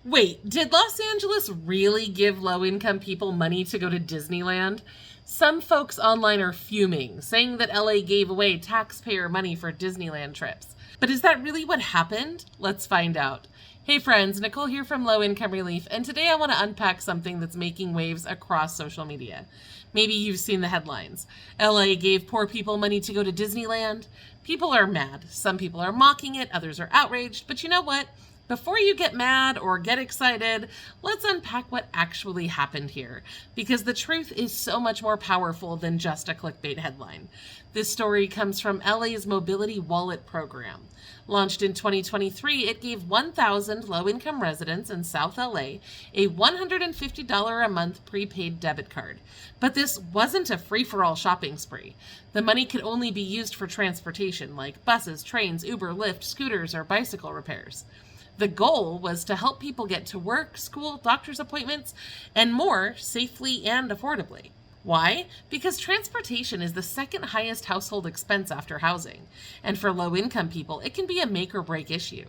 Wait, did Los Angeles really give low-income people money to go to Disneyland? Some folks online are fuming, saying that LA gave away taxpayer money for Disneyland trips. But is that really what happened? Let's find out. Hey friends, Nicole here from Low Income Relief, and today I want to unpack something that's making waves across social media. Maybe you've seen the headlines. LA gave poor people money to go to Disneyland. People are mad. Some people are mocking it, others are outraged, but you know what? Before you get mad or get excited, let's unpack what actually happened here, because the truth is so much more powerful than just a clickbait headline. This story comes from LA's Mobility Wallet program. Launched in 2023, it gave 1,000 low-income residents in South LA a $150 a month prepaid debit card. But this wasn't a free-for-all shopping spree. The money could only be used for transportation, like buses, trains, Uber, Lyft, scooters, or bicycle repairs. The goal was to help people get to work, school, doctor's appointments, and more safely and affordably. Why? Because transportation is the second highest household expense after housing, and for low-income people, it can be a make or break issue.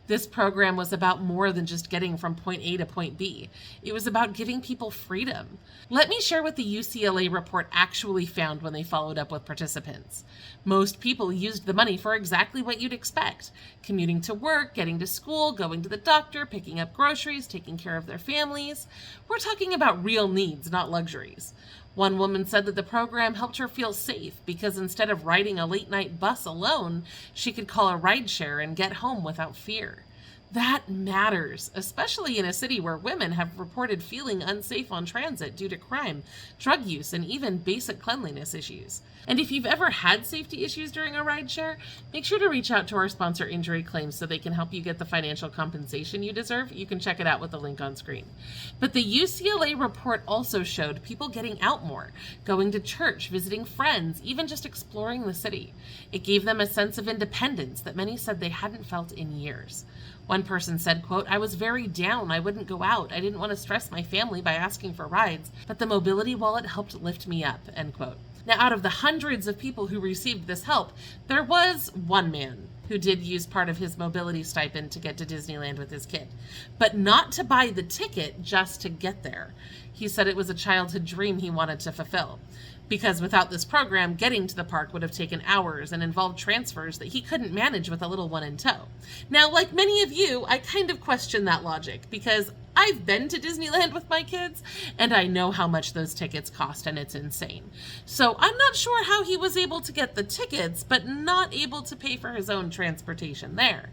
This program was about more than just getting from point A to point B. It was about giving people freedom. Let me share what the UCLA report actually found when they followed up with participants. Most people used the money for exactly what you'd expect: commuting to work, getting to school, going to the doctor, picking up groceries, taking care of their families. We're talking about real needs, not luxuries. One woman said that the program helped her feel safe because instead of riding a late-night bus alone, she could call a rideshare and get home without fear. That matters, especially in a city where women have reported feeling unsafe on transit due to crime, drug use, and even basic cleanliness issues. And if you've ever had safety issues during a rideshare, make sure to reach out to our sponsor Injury Claims so they can help you get the financial compensation you deserve. You can check it out with the link on screen. But the UCLA report also showed people getting out more, going to church, visiting friends, even just exploring the city. It gave them a sense of independence that many said they hadn't felt in years. One person said, quote, "I was very down. I wouldn't go out. I didn't want to stress my family by asking for rides, but the mobility wallet helped lift me up," end quote. Now, out of the hundreds of people who received this help, there was one man who did use part of his mobility stipend to get to Disneyland with his kid, but not to buy the ticket, just to get there. He said it was a childhood dream he wanted to fulfill, because without this program, getting to the park would have taken hours and involved transfers that he couldn't manage with a little one in tow. Now, like many of you, I kind of question that logic, because I've been to Disneyland with my kids, and I know how much those tickets cost, and it's insane. So I'm not sure how he was able to get the tickets, but not able to pay for his own transportation there.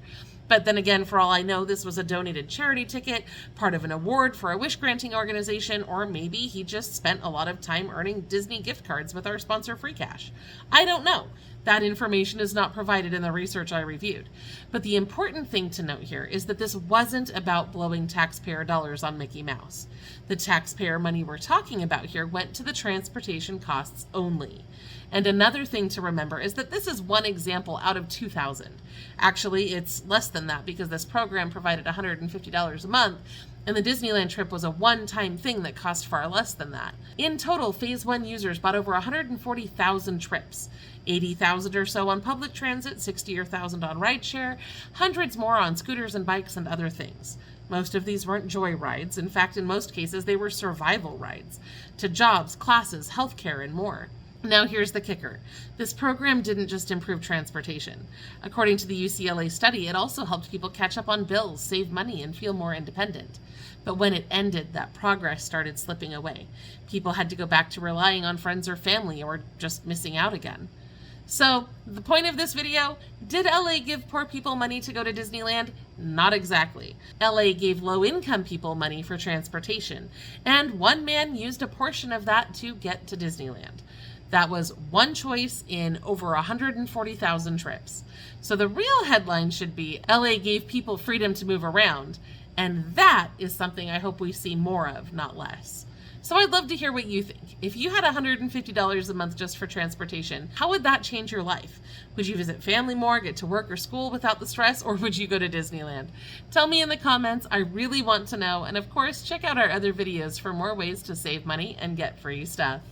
But then again, for all I know, this was a donated charity ticket, part of an award for a wish-granting organization, or maybe he just spent a lot of time earning Disney gift cards with our sponsor Free Cash. I don't know. That information is not provided in the research I reviewed. But the important thing to note here is that this wasn't about blowing taxpayer dollars on Mickey Mouse. The taxpayer money we're talking about here went to the transportation costs only. And another thing to remember is that this is one example out of 2,000. Actually, it's less than that because this program provided $150 a month, and the Disneyland trip was a one-time thing that cost far less than that. In total, Phase 1 users bought over 140,000 trips, 80,000 or so on public transit, 60 or 1,000 on rideshare, hundreds more on scooters and bikes and other things. Most of these weren't joy rides. In fact, in most cases, they were survival rides to jobs, classes, healthcare, and more. Now here's the kicker. This program didn't just improve transportation. According to the UCLA study, it also helped people catch up on bills, save money, and feel more independent. But when it ended, that progress started slipping away. People had to go back to relying on friends or family, or just missing out again. So, the point of this video, did LA give poor people money to go to Disneyland? Not exactly. LA gave low-income people money for transportation, and one man used a portion of that to get to Disneyland. That was one choice in over 140,000 trips. So the real headline should be, LA gave people freedom to move around, and that is something I hope we see more of, not less. So I'd love to hear what you think. If you had $150 a month just for transportation, how would that change your life? Would you visit family more, get to work or school without the stress, or would you go to Disneyland? Tell me in the comments. I really want to know. And of course, check out our other videos for more ways to save money and get free stuff.